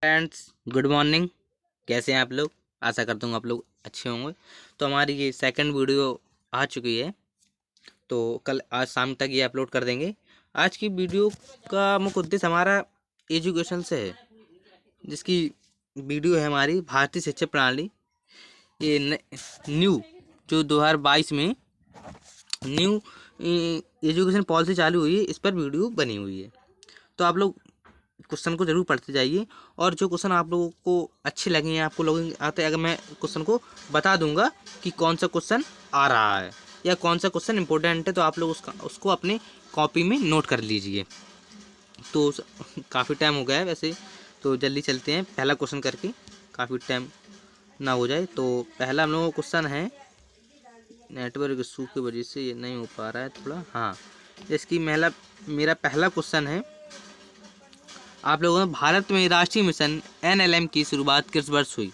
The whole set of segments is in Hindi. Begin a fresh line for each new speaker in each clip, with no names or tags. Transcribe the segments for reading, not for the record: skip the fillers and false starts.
Friends, good morning. कैसे हैं आप लोग? आशा करता हूँ आप लोग अच्छे होंगे। तो हमारी ये सेकंड वीडियो आ चुकी है, तो कल आज शाम तक ये अपलोड कर देंगे। आज की वीडियो का मुख्य उद्देश्य हमारा एजुकेशन से है, जिसकी वीडियो है हमारी भारतीय शिक्षा प्रणाली। ये न्यू जो 2022 में न्यू एजुकेशन पॉलिसी चालू हुई है, इस पर वीडियो बनी हुई है। तो आप लोग क्वेश्चन को जरूर पढ़ते जाइए, और जो क्वेश्चन आप लोगों को अच्छे लगेंगे, आपको लोग आते हैं, अगर मैं क्वेश्चन को बता दूंगा कि कौन सा क्वेश्चन आ रहा है या कौन सा क्वेश्चन इंपॉर्टेंट है, तो आप लोग उसको अपने कॉपी में नोट कर लीजिए। तो काफ़ी टाइम हो गया है वैसे, तो जल्दी चलते हैं पहला क्वेश्चन करके, काफ़ी टाइम ना हो जाए। तो पहला हम लोगों का क्वेश्चन है, नेटवर्क इशू की वजह से ये नहीं हो पा रहा है थोड़ा। हाँ, इसकी मेरा पहला क्वेश्चन है, आप लोगों ने भारत में राष्ट्रीय मिशन NLM की शुरुआत किस वर्ष हुई?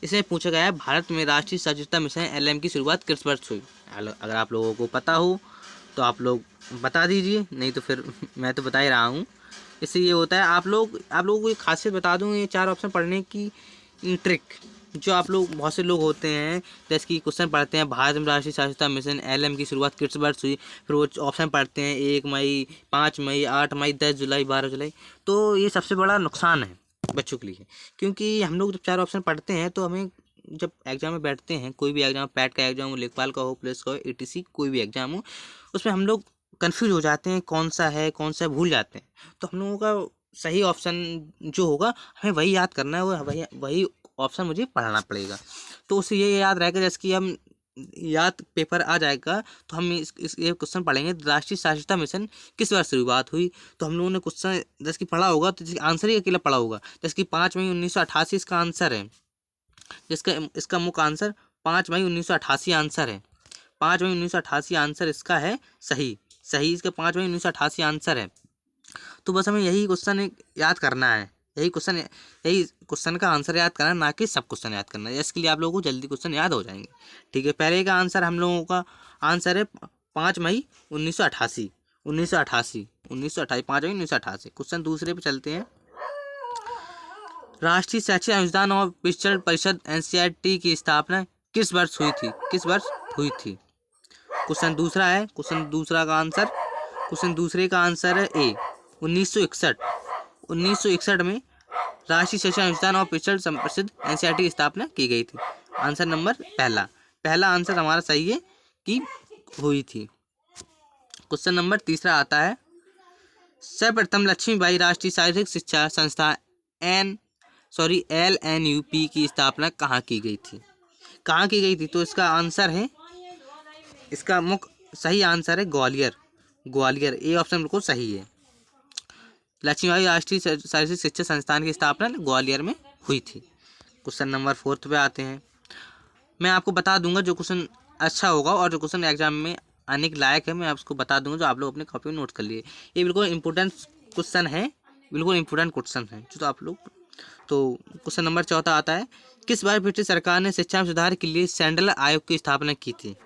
इसमें पूछा गया है भारत में राष्ट्रीय साक्षरता मिशन NLM की शुरुआत किस वर्ष हुई। अगर आप लोगों को पता हो तो आप लोग बता दीजिए, नहीं तो फिर मैं तो बता ही रहा हूँ। इससे ये होता है, आप लोगों को एक खासियत बता दूँ, ये 4 ऑप्शन पढ़ने की ट्रिक जो आप लोग, बहुत से लोग होते हैं जैसे कि क्वेश्चन पढ़ते हैं भारत में राष्ट्रीय साक्षरता मिशन NLM की शुरुआत किस वर्ष हुई, फिर वो ऑप्शन पढ़ते हैं 1 मई, 5 मई, 8 मई, 10 जुलाई, 12 जुलाई। तो ये सबसे बड़ा नुकसान है बच्चों के लिए, क्योंकि हम लोग जब 4 ऑप्शन पढ़ते हैं तो हमें जब एग्जाम में बैठते हैं, कोई भी एग्जाम, पैट का एग्जाम हो, लेखपाल का हो, पुलिस का हो, ETC कोई भी एग्जाम हो, उसमें हम लोग कन्फ्यूज हो जाते हैं, कौन सा है कौन सा भूल जाते हैं। तो हम लोगों का सही ऑप्शन जो होगा हमें वही याद करना है, वही ऑप्शन मुझे पढ़ना पड़ेगा। तो उससे ये याद रहेगा, जैसे कि हम याद पेपर आ जाएगा तो हम ये क्वेश्चन पढ़ेंगे, राष्ट्रीय साक्षरता मिशन किस वर्ष शुरुआत हुई। तो हम लोगों ने क्वेश्चन जैसे कि पढ़ा होगा, तो आंसर ही अकेला पढ़ा होगा, जैसे कि 5 मई 1988 इसका आंसर है, इसका मुख्य आंसर 5 मई 1988 आंसर है। 5 मई 1988 आंसर इसका है सही इसका 5 मई 1988 आंसर है। तो बस हमें यही क्वेश्चन याद करना है, यही क्वेश्चन का आंसर याद करना है, ना कि सब क्वेश्चन याद करना है। इसके लिए आप लोगों को जल्दी क्वेश्चन याद हो जाएंगे। ठीक है, पहले का आंसर हम लोगों का आंसर है 5 मई 1988 5 मई 1988। क्वेश्चन दूसरे पे चलते हैं, राष्ट्रीय शैक्षिक अनुदान और पिछड़ परिषद NCERT की स्थापना किस वर्ष हुई थी? क्वेश्चन दूसरा का आंसर, क्वेश्चन दूसरे का आंसर है ए 1961। 1961 में राष्ट्रीय शिक्षा अनुदान और पिछड़ परिषद NCERT की स्थापना की गई थी। आंसर नंबर पहला आंसर हमारा सही है कि हुई थी। क्वेश्चन नंबर तीसरा आता है, सर्वप्रथम लक्ष्मीबाई राष्ट्रीय शारीरिक शिक्षा संस्था LNUP की स्थापना कहाँ की गई थी? तो इसका मुख्य सही आंसर है ग्वालियर। ए ऑप्शन बिल्कुल सही है। लक्ष्मीबाई राष्ट्रीय शारीरिक शिक्षा संस्थान की स्थापना ग्वालियर में हुई थी। क्वेश्चन नंबर 4 पे आते हैं। मैं आपको बता दूंगा जो क्वेश्चन अच्छा होगा और जो क्वेश्चन एग्जाम में आने के लायक है, मैं आपको बता दूंगा, जो आप लोग अपने कॉपी में नोट कर लिए। ये बिल्कुल इंपॉर्टेंट क्वेश्चन है, जो तो आप लोग। तो क्वेश्चन नंबर 4 आता है, किस बार ब्रिटिश सरकार ने शिक्षा में सुधार के लिए सैंडल आयोग की स्थापना की थी?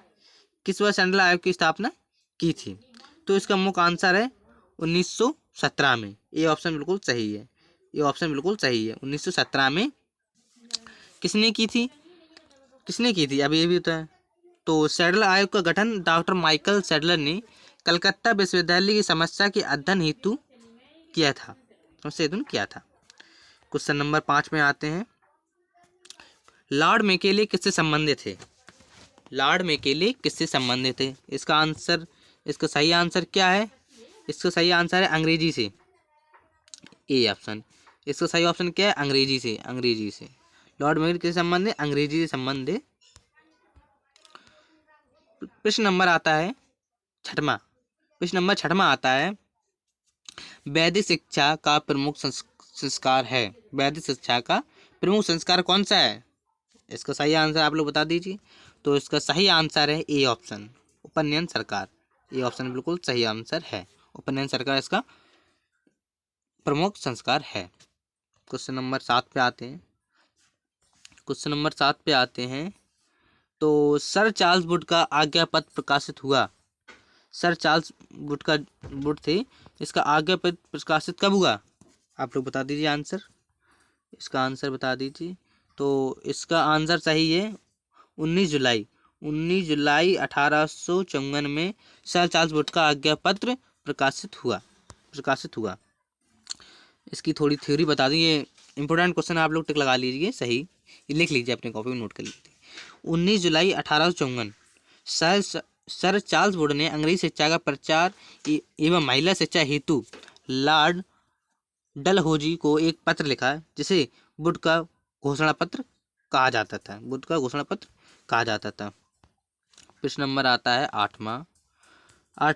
तो इसका मुख्य आंसर है 1917 में। ये ऑप्शन बिल्कुल सही है। 1917 में किसने की थी? अब ये भी होता है। तो सैडल आयोग का गठन डॉक्टर माइकल सैडलर ने कलकत्ता विश्वविद्यालय की समस्या के अध्ययन हेतु किया था। क्वेश्चन नंबर 5 में आते हैं, लॉर्ड मैकेले किससे संबंधित थे? इसका सही आंसर क्या है? इसका सही आंसर है अंग्रेजी से। ए ऑप्शन, इसका सही ऑप्शन क्या है? अंग्रेजी से। लॉर्ड मैकेले किससे संबंध है? अंग्रेजी से संबंध है। प्रश्न नंबर छठवां आता है, वैदिक शिक्षा का प्रमुख संस्कार कौन सा है? इसका सही आंसर आप लोग बता दीजिए। तो इसका सही आंसर है ए ऑप्शन, उपनयन संस्कार। ये ऑप्शन बिल्कुल सही आंसर है, उपनयन संस्कार इसका प्रमुख संस्कार है। क्वेश्चन नंबर 7 पे आते हैं। तो सर चार्ल्स वुड का आज्ञा पत्र प्रकाशित हुआ। सर चार्ल्स वुड थे, इसका आज्ञा पत्र प्रकाशित कब हुआ? आप लोग बता दीजिए आंसर, इसका आंसर बता दीजिए। तो इसका आंसर सही है 19 जुलाई। 19 जुलाई 1854 में सर चार्ल्स वुड का आज्ञा पत्र प्रकाशित हुआ। इसकी थोड़ी थ्योरी बता दूं, ये इंपॉर्टेंट क्वेश्चन आप लोग टिक लगा लीजिए सही, ये लिख लीजिए अपने कॉपी में, नोट कर लीजिए। 19 जुलाई 1854 सर चार्ल्स वुड ने अंग्रेजी शिक्षा का प्रचार एवं महिला शिक्षा हेतु लॉर्ड डलहौजी को एक पत्र लिखा, जिसे वुड का घोषणा पत्र कहा जाता था। वुड का घोषणा पत्र कहा जाता था। प्रश्न नंबर आता है 8वें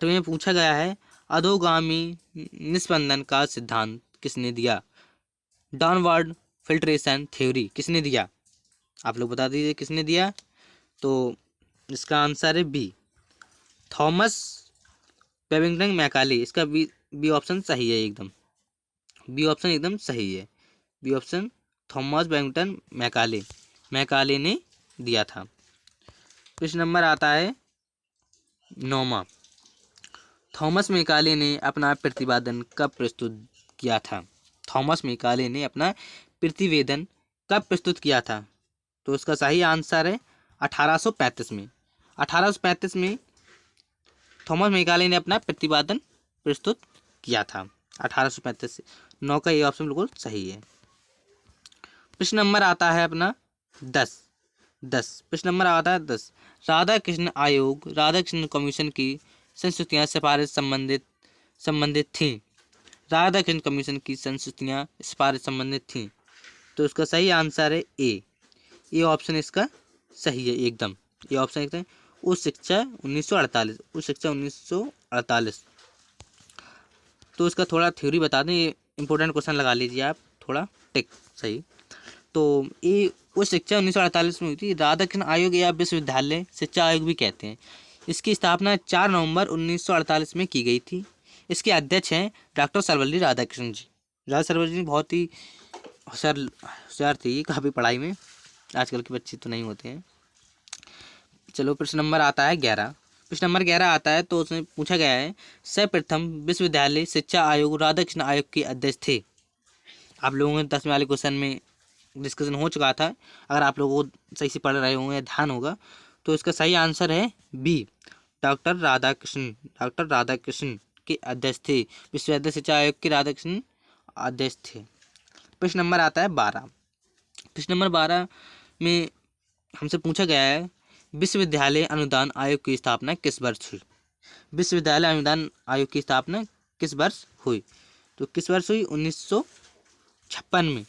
में पूछा गया है, अधोगामी निस्पंदन का सिद्धांत किसने दिया? डाउनवर्ड फिल्ट्रेशन थ्योरी किसने दिया? आप लोग बता दीजिए किसने दिया। तो इसका आंसर है बी, थॉमस बेबिंगटन मैकाले। इसका बी ऑप्शन सही है एकदम, बी ऑप्शन एकदम सही है। B option Thomas Babington Macaulay ने दिया था। प्रश्न नंबर आता है 9वां, थॉमस मैकाले ने अपना प्रतिवेदन कब प्रस्तुत किया था? थॉमस मैकाले ने अपना प्रतिवेदन कब प्रस्तुत किया था? तो इसका सही आंसर है 1835 में। 1835 में थॉमस मैकाले ने अपना प्रतिवेदन प्रस्तुत किया था। 1835 से 9 का ये ऑप्शन बिल्कुल सही है। प्रश्न नंबर आता है अपना 10। प्रश्न नंबर आता है 10, राधा कृष्ण कमीशन की संस्तुतियां सिफारिश संबंधित थी। राधा कृष्ण कमीशन की संस्तुतियां सिफारिश संबंधित थी। तो इसका सही आंसर है ए, ये ऑप्शन इसका सही है एकदम, ये ऑप्शन एकदम। उस शिक्षा 1948। तो इसका थोड़ा थ्योरी बता दें, ये इंपॉर्टेंट क्वेश्चन लगा लीजिए आप थोड़ा टिक सही। तो ये उस शिक्षा 1948 में हुई थी। राधा कृष्ण आयोग या विश्वविद्यालय शिक्षा आयोग भी कहते हैं। इसकी स्थापना 4 नवंबर 1948 में की गई थी। इसके अध्यक्ष हैं डॉक्टर सर्वपल्ली राधाकृष्णन जी। राधा सर्वपल्ली जी बहुत ही होशियार थी काफ़ी पढ़ाई में, आजकल के बच्चे तो नहीं होते हैं। चलो प्रश्न नंबर आता है 11। प्रश्न नंबर 11 आता है तो उसमें पूछा गया है, सर्वप्रथम विश्वविद्यालय शिक्षा आयोग राधाकृष्ण आयोग के अध्यक्ष थे। आप लोगों ने 10वें वाले क्वेश्चन में डिस्कशन हो चुका था, अगर आप लोगों को सही से पढ़ रहे होंगे, ध्यान होगा। तो इसका सही आंसर है बी, डॉक्टर राधाकृष्ण के अध्यक्ष थे। विश्वविद्यालय शिक्षा आयोग के राधाकृष्ण अध्यक्ष थे। प्रश्न नंबर आता है 12। प्रश्न नंबर 12 में हमसे पूछा गया है, विश्वविद्यालय अनुदान आयोग की स्थापना किस वर्ष हुई? विश्वविद्यालय अनुदान आयोग की स्थापना किस वर्ष हुई? तो किस वर्ष हुई? 1956 में।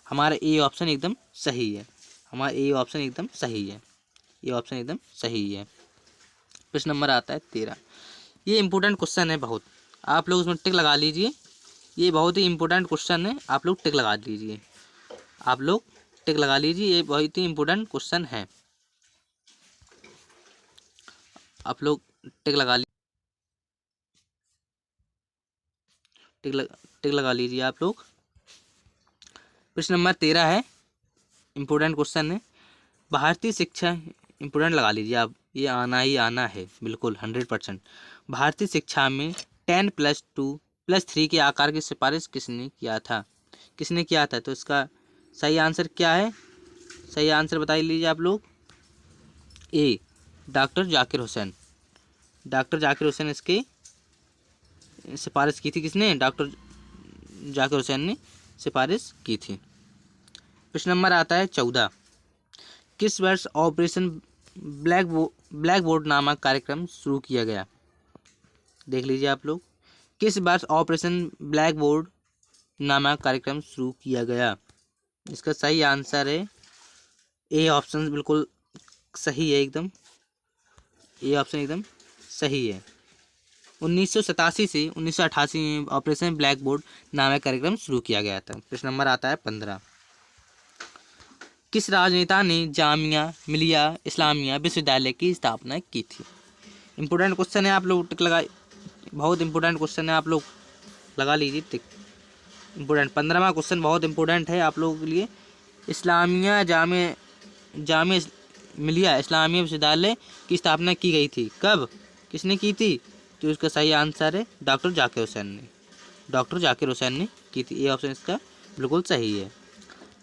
हमारा ए ऑप्शन एकदम सही है, हमारा ए ऑप्शन एकदम सही है, ये ऑप्शन एकदम सही है। प्रश्न नंबर आता है 13। ये इंपॉर्टेंट क्वेश्चन है बहुत, आप लोग उसमें टिक लगा लीजिए। ये बहुत ही इंपॉर्टेंट क्वेश्चन है, आप लोग टिक लगा लीजिए, आप लोग टिक लगा लीजिए, ये बहुत ही इंपॉर्टेंट क्वेश्चन है, आप लोग टिक लगा लीजिए, टिक लगा लीजिए आप लोग। प्रश्न नंबर 13 है, इंपॉर्टेंट क्वेश्चन है। भारतीय शिक्षा, इंपॉर्टेंट लगा लीजिए आप, ये आना ही आना है बिल्कुल 100%। भारतीय शिक्षा में 10+2+3 के आकार की सिफारिश किसने किया था? किसने किया था? तो इसका सही आंसर क्या है? सही आंसर बता लीजिए आप लोग। ए, डॉक्टर जाकिर हुसैन। डॉक्टर जाकिर हुसैन इसकी सिफारिश की थी। किसने? डॉक्टर जाकिर हुसैन ने सिफारिश की थी। प्रश्न नंबर आता है 14। किस वर्ष ऑपरेशन ब्लैक बोर्ड नामक कार्यक्रम शुरू किया गया? देख लीजिए आप लोग, किस वर्ष ऑपरेशन ब्लैक बोर्ड नामक कार्यक्रम शुरू किया गया? इसका सही आंसर है ए ऑप्शन बिल्कुल सही है एकदम, ये ऑप्शन एकदम सही है। 1987 से 1988 में ऑपरेशन ब्लैक बोर्ड नामक कार्यक्रम शुरू किया गया था। प्रश्न नंबर आता है 15। किस राजनेता ने जामिया मिलिया इस्लामिया विश्वविद्यालय की स्थापना की थी? इंपॉर्टेंट क्वेश्चन है, आप लोग टिक लगाए, बहुत इंपॉर्टेंट क्वेश्चन है, आप लोग लगा लीजिए टिक। इंपॉर्टेंट 15वां क्वेश्चन बहुत इंपॉर्टेंट है आप लोगों के लिए। इस्लामिया जामिया मिलिया इस्लामिया विश्वविद्यालय की स्थापना की गई थी कब? किसने की थी? तो इसका सही आंसर है डॉक्टर जाकिर हुसैन ने। डॉक्टर जाकिर हुसैन ने की थी। ये ऑप्शन इसका बिल्कुल सही है।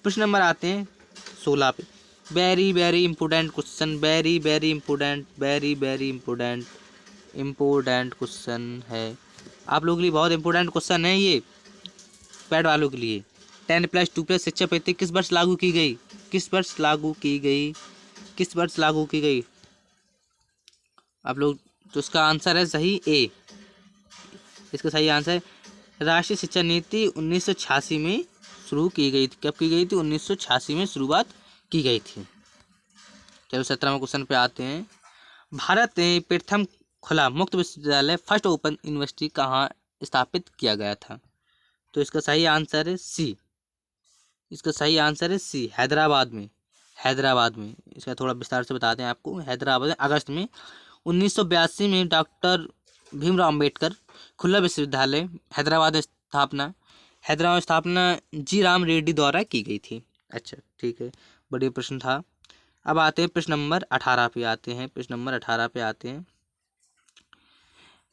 प्रश्न नंबर आते हैं 16 पे। Very very important question, very very important, very very important important question है आप लोगों के लिए, बहुत इंपॉर्टेंट क्वेश्चन है ये पैड वालों के लिए। 10+2+ शिक्षा पद्धति किस वर्ष लागू की गई? किस वर्ष लागू की गई? किस वर्ष लागू की गई आप लोग? तो इसका आंसर है सही ए। इसका सही आंसर है राष्ट्रीय शिक्षा नीति 1986 में शुरू की गई थी। कब की गई थी? 1986 में शुरुआत की गई थी। चलो 17वें क्वेश्चन पे आते हैं। भारत में प्रथम खुला मुक्त विश्वविद्यालय फर्स्ट ओपन यूनिवर्सिटी कहाँ स्थापित किया गया था? तो इसका सही आंसर है सी। इसका सही आंसर है सी, हैदराबाद में। हैदराबाद में। इसका थोड़ा विस्तार से बताते हैं आपको। हैदराबाद में अगस्त में 1982 में डॉक्टर भीमराव अंबेडकर खुला विश्वविद्यालय हैदराबाद में स्थापना, हैदराबाद में स्थापना जी राम रेड्डी द्वारा की गई थी। अच्छा ठीक है, बढ़िया प्रश्न था। अब आते हैं प्रश्न नंबर 18 पे आते हैं। प्रश्न नंबर 18 पे आते हैं।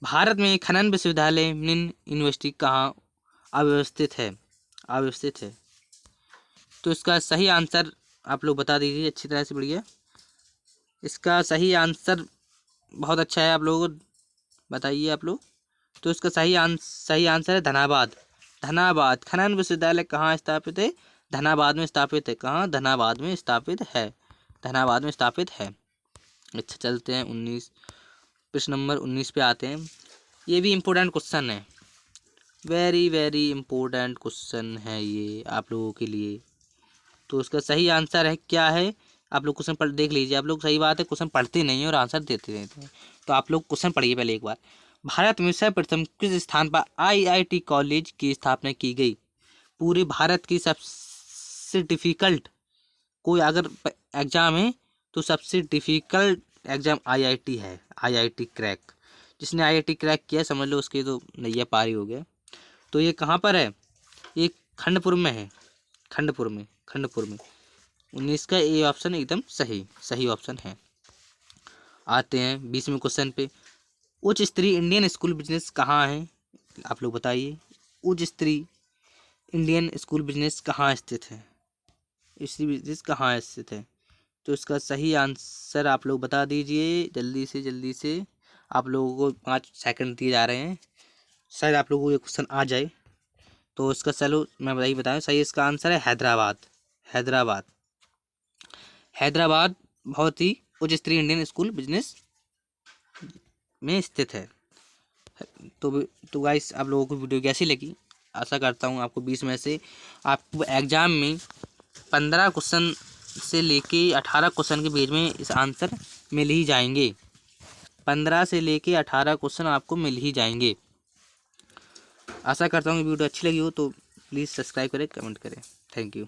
भारत में खनन विश्वविद्यालय निम्न यूनिवर्सिटी कहाँ अव्यवस्थित है? अव्यवस्थित है। तो इसका सही आंसर आप लोग बता दीजिए अच्छी तरह से, बढ़िया। इसका सही आंसर बहुत अच्छा है, आप लोग बताइए आप लोग। तो इसका सही आंसर है धनाबाद। धनाबाद खनन विश्वविद्यालय कहाँ स्थापित है? धनाबाद में स्थापित है। कहाँ? धनाबाद में स्थापित है। धनाबाद में स्थापित है। अच्छा चलते हैं 19 प्रश्न नंबर 19 पे आते हैं। ये भी इम्पोर्टेंट क्वेश्चन है, वेरी वेरी इम्पोर्टेंट क्वेश्चन है ये आप लोगों के लिए। तो इसका सही आंसर है क्या है? आप लोग क्वेश्चन पढ़ देख लीजिए। आप लोग सही बात है क्वेश्चन पढ़ते नहीं हैं और आंसर देते रहते हैं। तो आप लोग क्वेश्चन पढ़िए पहले एक बार। भारत में सर्वप्रथम किस स्थान पर IIT कॉलेज की स्थापना की गई? पूरे भारत की सबसे डिफिकल्ट कोई अगर एग्जाम है तो सबसे डिफिकल्ट एग्जाम IIT है। IIT क्रैक, जिसने IIT क्रैक किया समझ लो उसके तो नैया पार ही हो गया। तो ये कहाँ पर है? ये खंडपुर में है। खंडपुर में, खंडपुर में। 19 का ए ऑप्शन एकदम सही ऑप्शन है। आते हैं 20वें क्वेश्चन पे। उच्च स्तरीय इंडियन स्कूल बिजनेस कहाँ है? आप लोग बताइए। उच्च स्तरीय इंडियन स्कूल बिजनेस कहाँ स्थित है? इसी बिजनेस कहाँ स्थित है? तो इसका सही आंसर आप लोग बता दीजिए जल्दी से। आप लोगों को 5 सेकंड दिए जा रहे हैं, शायद आप लोगों को ये क्वेश्चन आ जाए। तो इसका चलो मैं बताऊँ सही इसका आंसर है हैदराबाद। हैदराबाद। हैदराबाद बहुत ही उच्च स्तरीय इंडियन स्कूल बिजनेस में स्थित है। तो गाइस आप लोगों को वीडियो कैसी लगी? आशा करता हूँ आपको 20 में से आपको एग्ज़ाम में 15 क्वेश्चन से लेके 18 क्वेश्चन के बीच में इस आंसर मिल ही जाएंगे। 15 से लेके 18 क्वेश्चन आपको मिल ही जाएंगे। आशा करता हूँ वीडियो अच्छी लगी हो तो प्लीज़ सब्सक्राइब करें, कमेंट करें। Thank you.